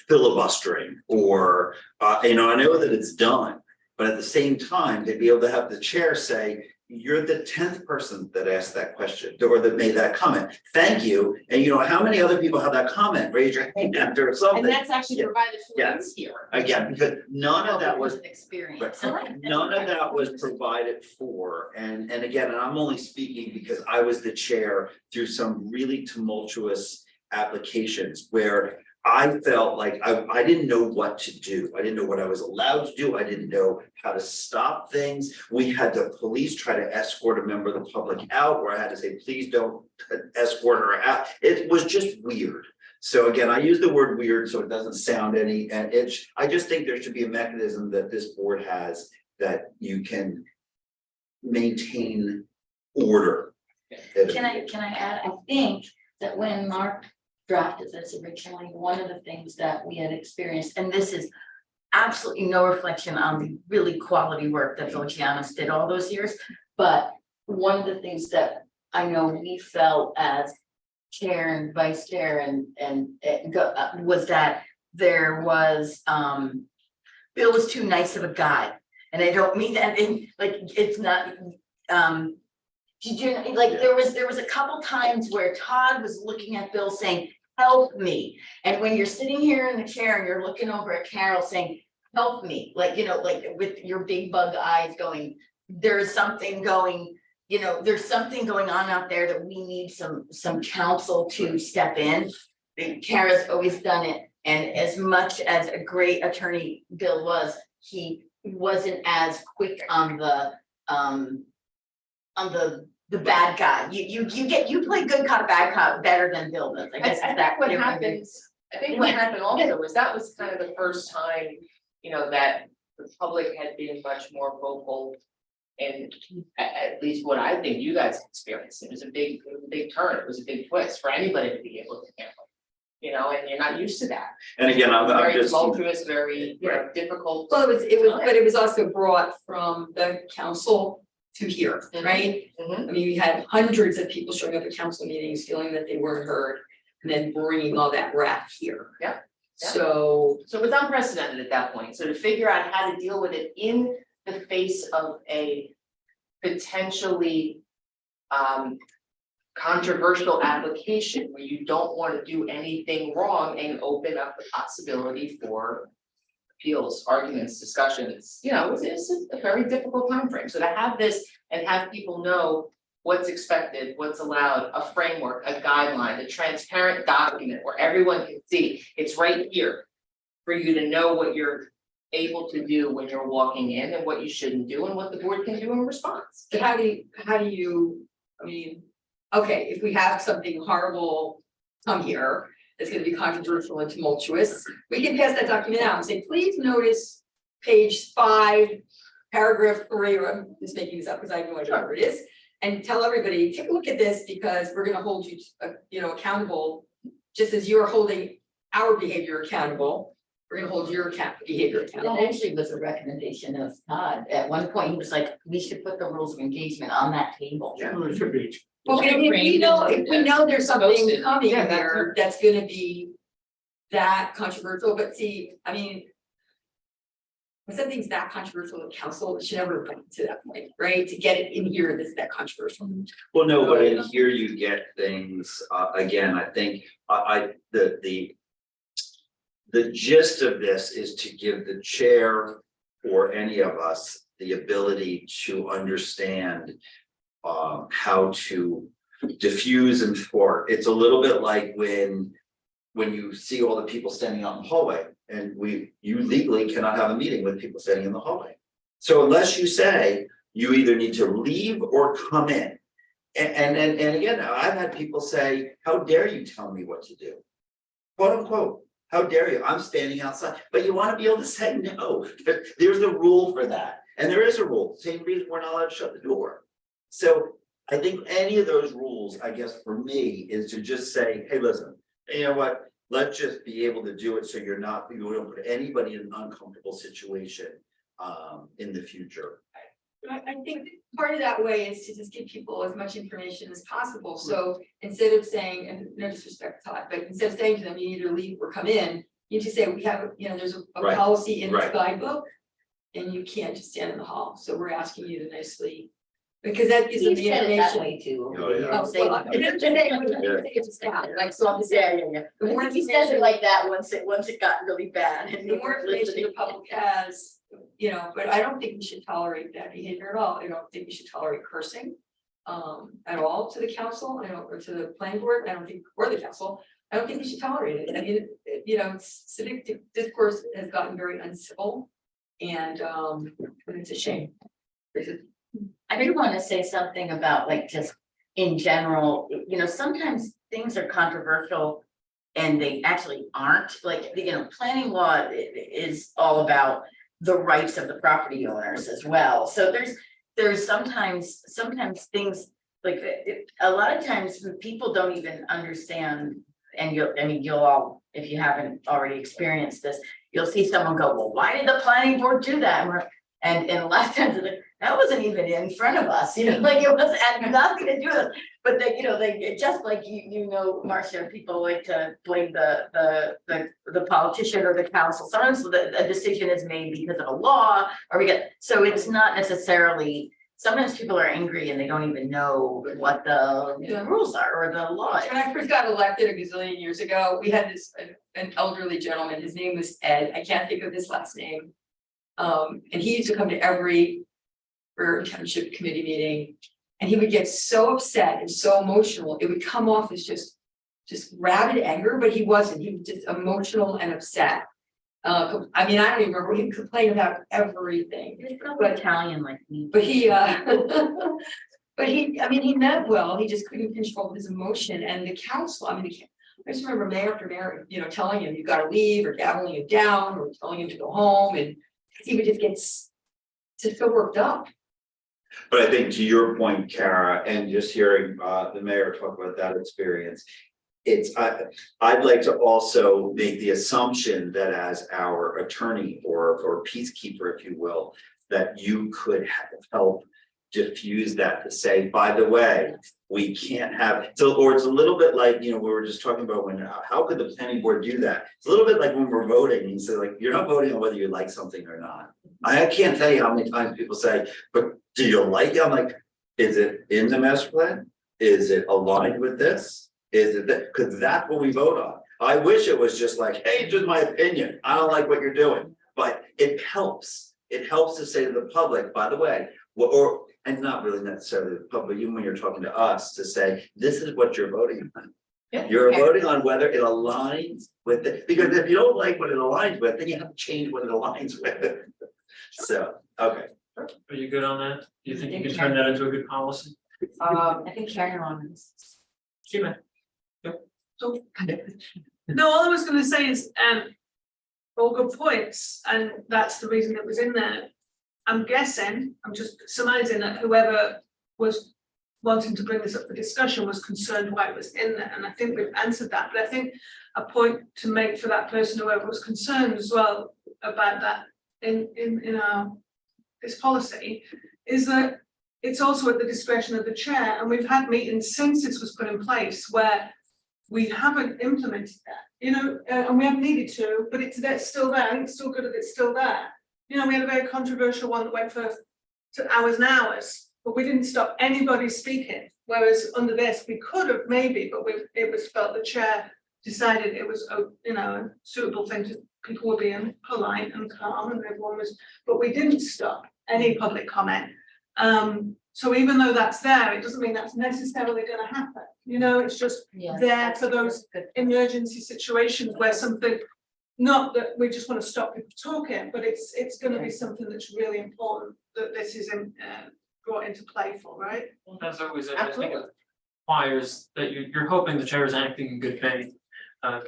[SPEAKER 7] filibustering or, you know, I know that it's done. But at the same time, to be able to have the chair say, you're the 10th person that asked that question or that made that comment. Thank you. And you know, how many other people have that comment? Raise your hand after something.
[SPEAKER 6] And that's actually
[SPEAKER 7] Yeah.
[SPEAKER 6] provided for you
[SPEAKER 7] Yes.
[SPEAKER 6] here.
[SPEAKER 7] Again, because none of that was
[SPEAKER 3] an experience.
[SPEAKER 7] None of that was provided for, and again, and I'm only speaking because I was the chair through some really tumultuous applications where. I felt like I didn't know what to do. I didn't know what I was allowed to do. I didn't know how to stop things. We had the police try to escort a member of the public out, where I had to say, please don't escort her out. It was just weird. So again, I use the word weird so it doesn't sound any, and I just think there should be a mechanism that this board has that you can maintain order.
[SPEAKER 3] Can I add, I think that when Mark drafted this originally, one of the things that we had experienced, and this is absolutely no reflection on the really quality work that Felicianos did all those years, but one of the things that I know we felt as chair and vice chair was that there was, Bill was too nice of a guy. And I don't mean that in, like, it's not, did you, like, there was a couple times where Todd was looking at Bill saying, help me. And when you're sitting here in the chair and you're looking over at Carol saying, help me, like, you know, like with your big bug eyes going, there's something going, you know, there's something going on out there that we need some counsel to step in. And Kara's always done it. And as much as a great attorney Bill was, he wasn't as quick on the the bad guy. You play good cop, bad cop better than Bill does. I guess
[SPEAKER 6] I
[SPEAKER 3] is that
[SPEAKER 6] think what
[SPEAKER 3] different?
[SPEAKER 6] happens, I think what happened also was that was kind of the first time, you know, that the public had been much more vocal. And at least what I think you guys experienced, it was a big turn, it was a big twist for anybody to be able to handle. You know, and you're not used to that.
[SPEAKER 7] And again, I'm
[SPEAKER 6] Very
[SPEAKER 7] just,
[SPEAKER 6] tumultuous, very, you know, difficult.
[SPEAKER 5] Well, but it was also brought from the council to here, right?
[SPEAKER 6] Mhm.
[SPEAKER 5] I mean, we had hundreds of people showing up at council meetings, feeling that they weren't heard, and then bringing all that wrath here.
[SPEAKER 6] Yeah, yeah.
[SPEAKER 5] So,
[SPEAKER 6] So it was unprecedented at that point, so to figure out how to deal with it in the face of a potentially controversial application where you don't want to do anything wrong and open up the possibility for appeals, arguments, discussions, you know, it's a very difficult timeframe. So to have this and have people know what's expected, what's allowed, a framework, a guideline, a transparent document where everyone can see, it's right here for you to know what you're able to do when you're walking in and what you shouldn't do and what the board can do in response.
[SPEAKER 5] but how do you, I mean, okay, if we have something horrible come here, that's gonna be controversial and tumultuous, we can pass that document out and say, please notice page 5, paragraph 3, or I'm just making this up because I have no idea where it is. And tell everybody, take a look at this because we're gonna hold you, you know, accountable, just as you're holding our behavior accountable. We're gonna hold your behavior
[SPEAKER 3] That
[SPEAKER 5] accountable.
[SPEAKER 3] actually was a recommendation of Todd. At one point, he was like, we should put the rules of engagement on that table.
[SPEAKER 7] Yeah.
[SPEAKER 5] Well, if we know there's something
[SPEAKER 6] Posted.
[SPEAKER 5] coming
[SPEAKER 6] Yeah, that's
[SPEAKER 5] here that's gonna be that controversial, but see, I mean. When something's that controversial to council, it should never have gotten to that point, right? To get it in here, that's that controversial.
[SPEAKER 7] well, no, but in here you get things, again, I think, the gist of this is to give the chair or any of us the ability to understand how to diffuse and thwart. It's a little bit like when you see all the people standing out in the hallway and you legally cannot have a meeting with people standing in the hallway. So unless you say you either need to leave or come in. And again, I've had people say, how dare you tell me what to do? Quote unquote, how dare you? I'm standing outside, but you want to be able to say no, but there's a rule for that. And there is a rule, same reason we're not allowed to shut the door. So I think any of those rules, I guess for me, is to just say, hey, listen, you know what? Let's just be able to do it so you don't put anybody in an uncomfortable situation in the future.
[SPEAKER 5] I think part of that way is to just give people as much information as possible, so instead of saying, and no disrespect, Todd, but instead of saying to them, you either leave or come in. You just say, we have, you know, there's a
[SPEAKER 7] Right.
[SPEAKER 5] policy in this
[SPEAKER 7] Right.
[SPEAKER 5] guidebook. And you can't just stand in the hall, so we're asking you to nicely, because that gives them
[SPEAKER 3] You
[SPEAKER 5] the
[SPEAKER 3] said it that
[SPEAKER 5] information.
[SPEAKER 3] way too.
[SPEAKER 7] Oh, yeah.
[SPEAKER 5] Oh, well, I'm just saying, it's a staff, like, so I'm just saying,
[SPEAKER 3] Yeah.
[SPEAKER 5] the more
[SPEAKER 3] He said it
[SPEAKER 5] information,
[SPEAKER 3] like that once it got really bad and
[SPEAKER 5] the more information the public has, you know, but I don't think we should tolerate that behavior at all. I don't think we should tolerate cursing. At all to the council, I don't, or to the planning board, I don't think, or the council, I don't think we should tolerate it. I mean, you know, civic discourse has gotten very uncivil. And it's a shame.
[SPEAKER 3] I do want to say something about like just in general, you know, sometimes things are controversial. And they actually aren't, like, you know, planning law is all about the rights of the property owners as well. So there's sometimes things like a lot of times when people don't even understand. And you'll all, if you haven't already experienced this, you'll see someone go, well, why did the planning board do that? And a lot of times like, that wasn't even in front of us, you know, like it was had nothing to do with it. But they, you know, they just like you know, Marcia, people like to blame the politician or the council. Sometimes a decision is made because of a law or so it's not necessarily. Sometimes people are angry and they don't even know what the rules are or the law is.
[SPEAKER 5] When I first got elected a gazillion years ago, we had an elderly gentleman, his name was Ed, I can't think of his last name. And he used to come to every township committee meeting, and he would get so upset and so emotional, it would come off as just rabid anger, but he wasn't, he was just emotional and upset. I mean, I don't even remember, he complained about everything.
[SPEAKER 3] It's probably Italian like me.
[SPEAKER 5] But he, But he meant well, he just couldn't control his emotion and the council, I just remember mayor after mayor, telling him you gotta leave or gaveling him down or telling him to go home and he would just get so worked up.
[SPEAKER 7] But I think to your point, Kara, and just hearing the mayor talk about that experience. I'd like to also make the assumption that as our attorney or peacekeeper, if you will, that you could help diffuse that to say, by the way, we can't have, or it's a little bit like, we were just talking about how could the planning board do that? It's a little bit like when we're voting, you say like, you're not voting on whether you like something or not. I can't tell you how many times people say, but do you like it? I'm like, is it in the master plan? Is it aligned with this? Is it that, because that's what we vote on. I wish it was just like, hey, just my opinion. I don't like what you're doing, but it helps. It helps to say to the public, by the way, and not really necessarily the public, even when you're talking to us, to say, this is what you're voting on.
[SPEAKER 3] Yeah.
[SPEAKER 7] You're voting on whether it aligns with it, because if you don't like what it aligns with, then you have to change what it aligns with. So, okay.
[SPEAKER 1] Are you good on that? Do you think you can turn that into a good policy?
[SPEAKER 3] I think Sharon on this.
[SPEAKER 1] Sheila?
[SPEAKER 10] No, all I was gonna say is, all good points, and that's the reason it was in there. I'm guessing, I'm just surmising that whoever was wanting to bring this up for discussion was concerned why it was in there, and I think we've answered that, but I think a point to make for that person, whoever was concerned as well about that in our this policy, is that it's also at the discretion of the chair, and we've had meetings since this was put in place where we haven't implemented that, and we haven't needed to, but it's still there. I think it's still good that it's still there. We had a very controversial one that went for hours and hours, but we didn't stop anybody speaking. Whereas under this, we could have maybe, but it was felt the chair decided it was a suitable thing to, people were being polite and calm and everyone was, but we didn't stop any public comment. So even though that's there, it doesn't mean that's necessarily going to happen. It's just there for those emergency situations where something, not that we just want to stop people talking, but it's going to be something that's really important that this is brought into play for, right?
[SPEAKER 1] As always, I think it requires that you're hoping the chair is acting in good faith.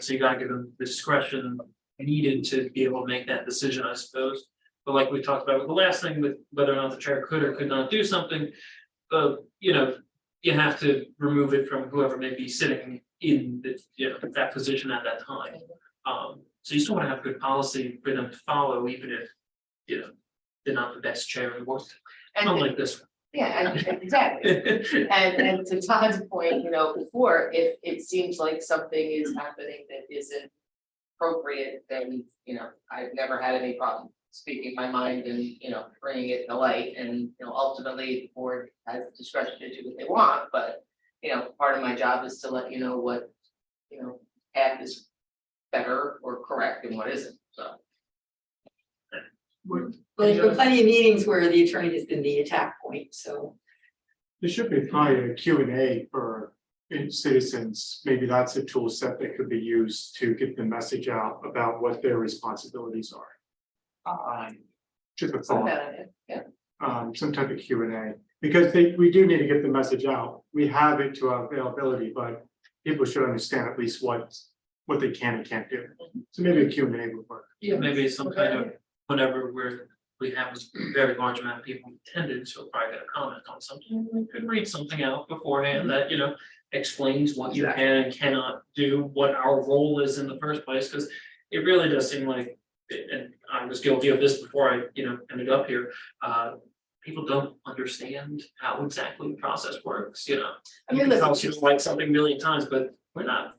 [SPEAKER 1] So you gotta give them the discretion needed to be able to make that decision, I suppose. But like we talked about with the last thing, with whether or not the chair could or could not do something, you have to remove it from whoever may be sitting in the, that position at that time. So you still want to have good policy for them to follow, even if, they're not the best chair in the world, unlike this one.
[SPEAKER 6] Yeah, and exactly. And to Todd's point, before, if it seems like something is happening that isn't appropriate, then, I've never had any problem speaking my mind and, bringing it to light, and, ultimately the board has the discretion to do what they want, but, part of my job is to let you know what, path is better or correct and what isn't, so.
[SPEAKER 5] Well, there's been plenty of meetings where the attorney has been the attack point, so.
[SPEAKER 11] There should be probably a Q&A for citizens. Maybe that's a tool set that could be used to get the message out about what their responsibilities are. Just a thought,
[SPEAKER 6] Yeah.
[SPEAKER 11] some type of Q&A, because we do need to get the message out. We have it to our availability, but people should understand at least what they can and can't do. So maybe a Q&A would work.
[SPEAKER 1] Maybe some kind of, whenever we have a very large amount of people attended, so we'll probably get a comment on something. We could read something out beforehand that, explains what you can and cannot do, what our role is in the first place, because it really does seem like, and I was guilty of this before I, ended up here. People don't understand how exactly the process works, You can tell us you don't like something a million times, but we're not,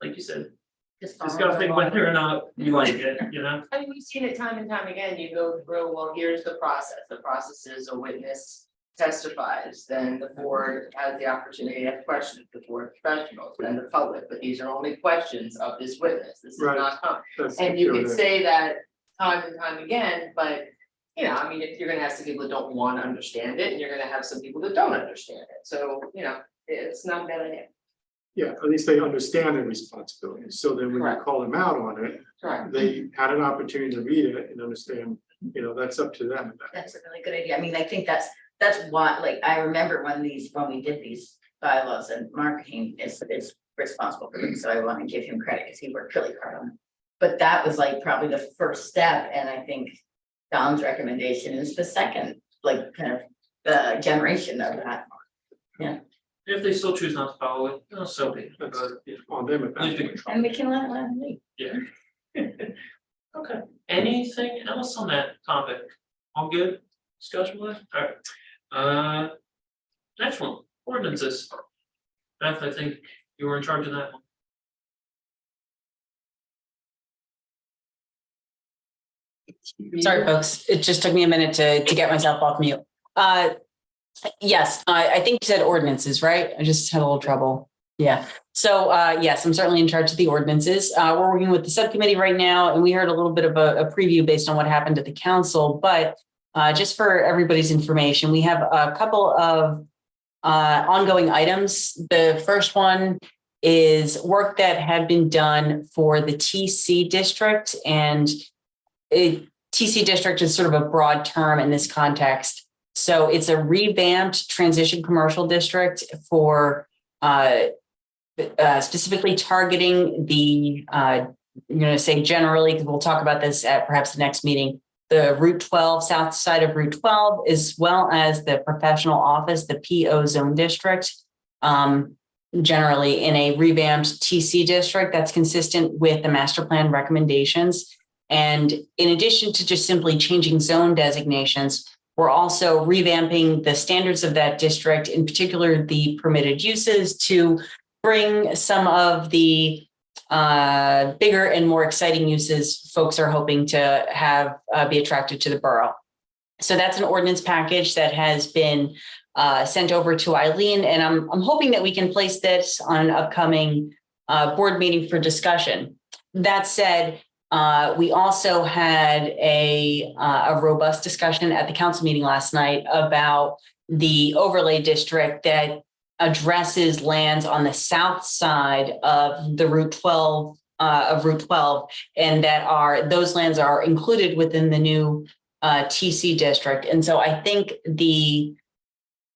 [SPEAKER 1] like you said, discussing whether or not you like it,
[SPEAKER 6] I mean, we've seen it time and time again, you go through, well, here's the process is a witness testifies, then the board has the opportunity to ask questions, the board professionals, then the public, but these are only questions of this witness, this is
[SPEAKER 11] Right.
[SPEAKER 6] not.
[SPEAKER 11] That's
[SPEAKER 6] And you
[SPEAKER 11] the
[SPEAKER 6] could
[SPEAKER 11] Q&A.
[SPEAKER 6] say that time and time again, but, if you're gonna have some people that don't wanna understand it, and you're gonna have some people that don't understand it, so, it's not a bad idea.
[SPEAKER 11] Yeah, at least they understand their responsibilities. So then when you
[SPEAKER 6] Correct.
[SPEAKER 11] call them out on it,
[SPEAKER 6] Correct.
[SPEAKER 11] they had an opportunity to read it and understand, that's up to them.
[SPEAKER 3] That's a really good idea. I think that's that's why, like, I remember when we did these bylaws and Mark Hain is responsible for them, so I want to give him credit because he worked really hard on it. But that was like probably the first step, and I think Don's recommendation is the second, like, kind of the generation of that.
[SPEAKER 1] If they still choose not to follow it, no, so be it. But, yeah,
[SPEAKER 11] On them at that
[SPEAKER 1] leave
[SPEAKER 11] point.
[SPEAKER 1] it control.
[SPEAKER 3] And we can let them leave.
[SPEAKER 1] Okay, anything else on that topic? All good? Discussion with? Alright. Next one, ordinances. Beth, I think you were in charge of that one.
[SPEAKER 12] Sorry, folks. It just took me a minute to get myself off mute. Yes, I think you said ordinances, right? I just had a little trouble. Yeah. So, yes, I'm certainly in charge of the ordinances. We're working with the subcommittee right now, and we heard a little bit of a preview based on what happened at the council. But just for everybody's information, we have a couple of ongoing items. The first one is work that had been done for the TC district, and TC district is sort of a broad term in this context. So it's a revamped transition commercial district for specifically targeting the, I'm going to say generally, because we'll talk about this at perhaps the next meeting, the Route 12, south side of Route 12, as well as the professional office, the PO zone district, generally in a revamped TC district that's consistent with the master plan recommendations. And in addition to just simply changing zone designations, we're also revamping the standards of that district, in particular the permitted uses, to bring some of the bigger and more exciting uses folks are hoping to have be attracted to the borough. So that's an ordinance package that has been sent over to Eileen, and I'm hoping that we can place this on an upcoming board meeting for discussion. That said, we also had a robust discussion at the council meeting last night about the overlay district that addresses lands on the south side of the Route 12 and those lands are included within the new TC district. And so I think the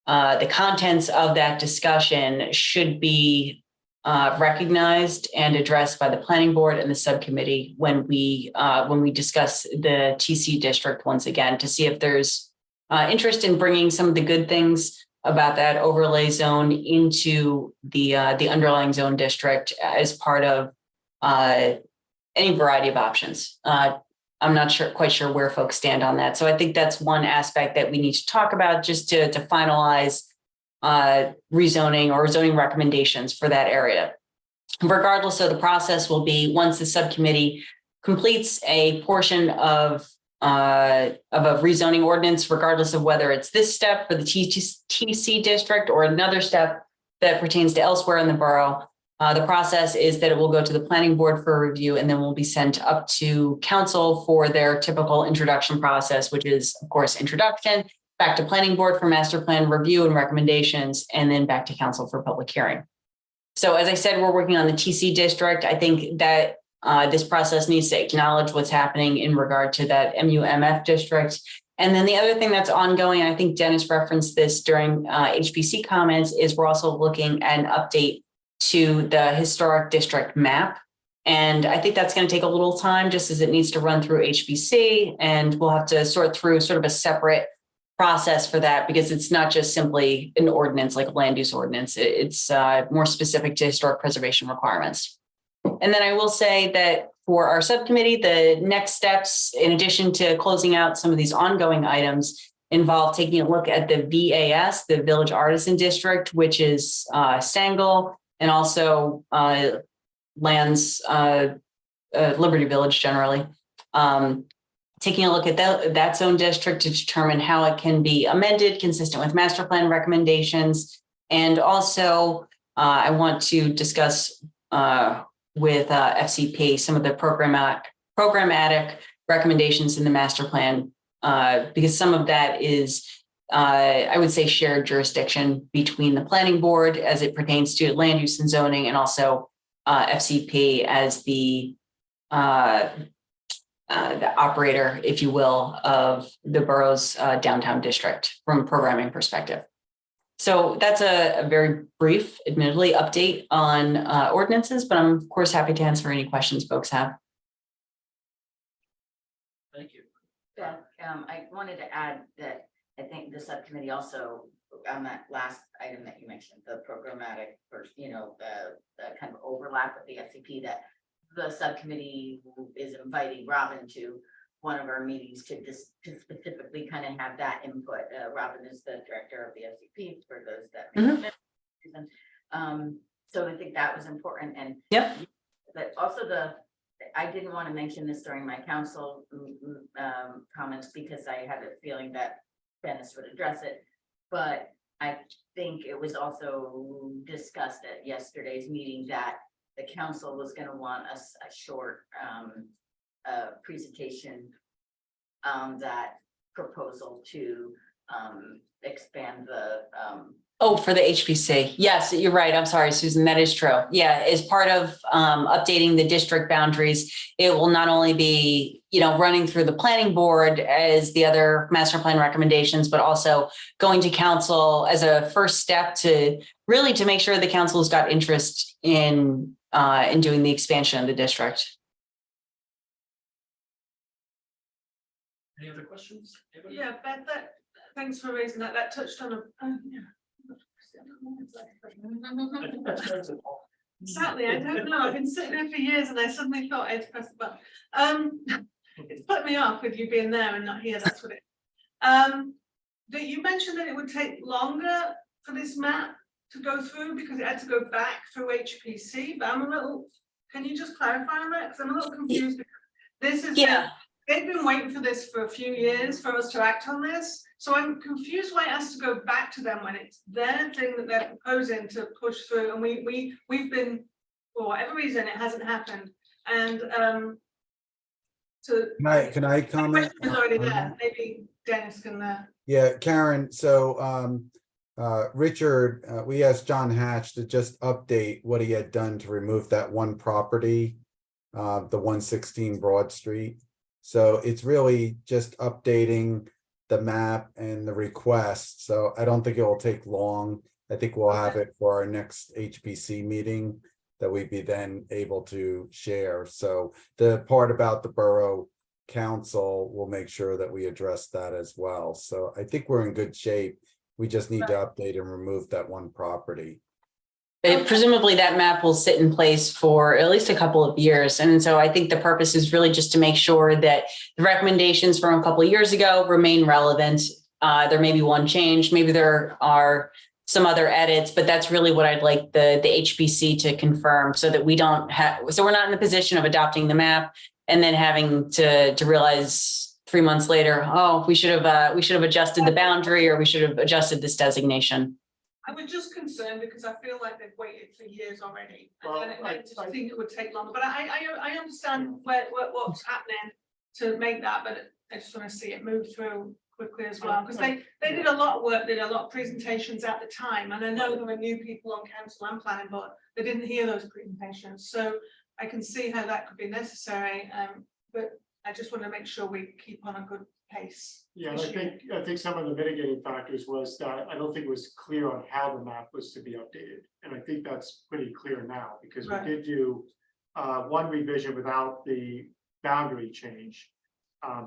[SPEAKER 12] contents of that discussion should be recognized and addressed by the planning board and the subcommittee when we discuss the TC district once again, to see if there's interest in bringing some of the good things about that overlay zone into the underlying zone district as part of any variety of options. I'm not quite sure where folks stand on that. So I think that's one aspect that we need to talk about just to finalize rezoning or zoning recommendations for that area. Regardless of the process will be, once the subcommittee completes a portion of a rezoning ordinance, regardless of whether it's this step for the TC district or another step that pertains to elsewhere in the borough, the process is that it will go to the planning board for review, and then will be sent up to council for their typical introduction process, which is, of course, introduction, back to planning board for master plan review and recommendations, and then back to council for public hearing. So as I said, we're working on the TC district. I think that this process needs to acknowledge what's happening in regard to that MUMF district. And then the other thing that's ongoing, I think Dennis referenced this during HPC comments, is we're also looking at an update to the historic district map. And I think that's going to take a little time, just as it needs to run through HPC, and we'll have to sort through sort of a separate process for that, because it's not just simply an ordinance like a land use ordinance. It's more specific to historic preservation requirements. And then I will say that for our subcommittee, the next steps, in addition to closing out some of these ongoing items, involve taking a look at the VAS, the Village Artisan District, which is Sangle, and also lands, Liberty Village generally. Taking a look at that zone district to determine how it can be amended consistent with master plan recommendations. And also I want to discuss with FCP some of the programmatic recommendations in the master plan, because some of that is, I would say, shared jurisdiction between the planning board as it pertains to land use and zoning, and also FCP as the the operator, if you will, of the borough's downtown district from a programming perspective. So that's a very brief, admittedly, update on ordinances, but I'm of course happy to answer any questions folks have.
[SPEAKER 1] Thank you.
[SPEAKER 3] Beth, I wanted to add that I think the subcommittee also, on that last item that you mentioned, the programmatic, or, the kind of overlap with the SCP, that the subcommittee is inviting Robin to one of our meetings to specifically kind of have that input. Robin is the director of the SCP, for those that. So I think that was important, and
[SPEAKER 12] Yep.
[SPEAKER 3] but also I didn't want to mention this during my council comments because I had a feeling that Dennis would address it. But I think it was also discussed at yesterday's meeting that the council was going to want us a short presentation on that proposal to expand the
[SPEAKER 12] Oh, for the HPC. Yes, you're right. I'm sorry, Susan, that is true. Yeah, as part of updating the district boundaries, it will not only be, running through the planning board as the other master plan recommendations, but also going to council as a first step to make sure the council's got interest in doing the expansion of the district.
[SPEAKER 1] Any other questions? Anybody?
[SPEAKER 10] Yeah, Beth, thanks for raising that. That touched on
[SPEAKER 1] I think that's sensible.
[SPEAKER 10] Exactly, I don't know. I've been sitting there for years and I suddenly thought I'd press the button. It's put me off with you being there and not here, that's what it. That you mentioned that it would take longer for this map to go through because it had to go back through HPC, but can you just clarify on that? Because I'm a little confused. This is.
[SPEAKER 12] Yeah.
[SPEAKER 10] They've been waiting for this for a few years for us to act on this. So I'm confused why it has to go back to them when it's their thing that they're proposing to push through. And we've been, for whatever reason, it hasn't happened. And
[SPEAKER 8] Can I comment?
[SPEAKER 10] It's already
[SPEAKER 8] on
[SPEAKER 10] there.
[SPEAKER 8] that?
[SPEAKER 10] Maybe Dennis can
[SPEAKER 8] Yeah, Karen, so Richard, we asked John Hatch to just update what he had done to remove that one property, the 116 Broad Street. So it's really just updating the map and the request. So I don't think it will take long. I think we'll have it for our next HPC meeting that we'd be then able to share. So the part about the borough council, we'll make sure that we address that as well. So I think we're in good shape. We just need to update and remove that one property.
[SPEAKER 12] Presumably that map will sit in place for at least a couple of years. And so I think the purpose is really just to make sure that the recommendations from a couple of years ago remain relevant. There may be one change, maybe there are some other edits, but that's really what I'd like the HPC to confirm so that we don't have, so we're not in the position of adopting the map and then having to realize 3 months later, oh, we should have adjusted the boundary or we should have adjusted this designation.
[SPEAKER 10] I was just concerned because I feel like they've waited for years already.
[SPEAKER 11] Well,
[SPEAKER 10] And I just think it would take longer, but I understand what's happening to make that, but I just want to see it move through quickly as well. Because they did a lot of work, did a lot of presentations at the time. And I know there were new people on council and planning, but they didn't hear those presentations. So I can see how that could be necessary. But I just want to make sure we keep on a good pace.
[SPEAKER 11] Yeah, I think some of the mitigating factors was that I don't think it was clear on how the map was to be updated. And I think that's pretty clear now because we
[SPEAKER 10] Right.
[SPEAKER 11] did do one revision without the boundary change.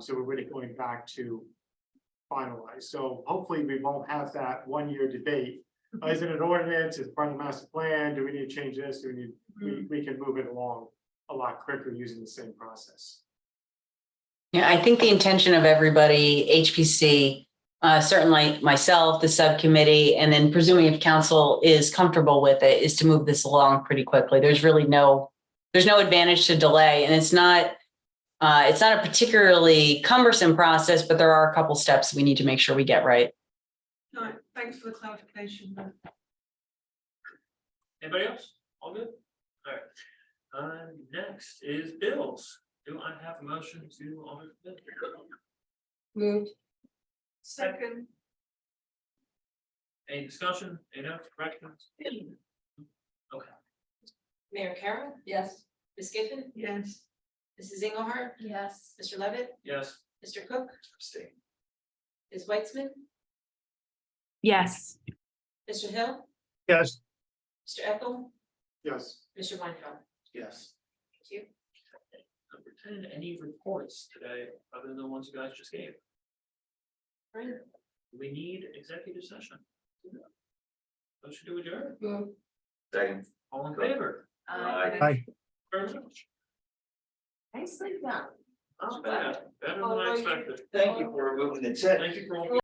[SPEAKER 11] So we're really going back to finalize. So hopefully we won't have that 1 year debate. Is it an ordinance? Is it part of the master plan? Do we need to change this? Do we need, we can move it along a lot quicker using the same process.
[SPEAKER 12] Yeah, I think the intention of everybody, HPC, certainly myself, the subcommittee, and then presuming if council is comfortable with it, is to move this along pretty quickly. There's really there's no advantage to delay, and it's not a particularly cumbersome process, but there are a couple steps we need to make sure we get right.
[SPEAKER 10] All right, thanks for the clarification.
[SPEAKER 1] Anybody else? All good? All right. Next is bills. Do I have a motion to honor the bill?
[SPEAKER 5] Moved.
[SPEAKER 10] Second,
[SPEAKER 1] Any discussion? Any notes, corrections? Okay.
[SPEAKER 4] Mayor Carroll,
[SPEAKER 5] Yes.
[SPEAKER 4] Ms. Giffen,
[SPEAKER 10] yes.
[SPEAKER 4] Mrs. Engelhardt,
[SPEAKER 3] Yes.
[SPEAKER 4] Mr. Levitt,
[SPEAKER 1] Yes.
[SPEAKER 4] Mr. Cook,
[SPEAKER 7] Abstain.
[SPEAKER 4] Ms. Weitzman,
[SPEAKER 9] yes,
[SPEAKER 4] Mr. Hill,
[SPEAKER 2] yes,
[SPEAKER 4] Mr. Eckel,
[SPEAKER 11] Yes.
[SPEAKER 4] Mr. Weinfeld.
[SPEAKER 7] Yes.
[SPEAKER 4] Thank you.
[SPEAKER 1] Number 10, any reports today other than the ones you guys just gave? Right, we need executive session. Motion to adjourn,
[SPEAKER 7] Second.
[SPEAKER 1] all in favor?
[SPEAKER 2] Aye.
[SPEAKER 1] Very much.
[SPEAKER 3] Nicely done.
[SPEAKER 1] Not bad, better than I expected.
[SPEAKER 7] Thank you for removing the tent.
[SPEAKER 1] Thank you for all.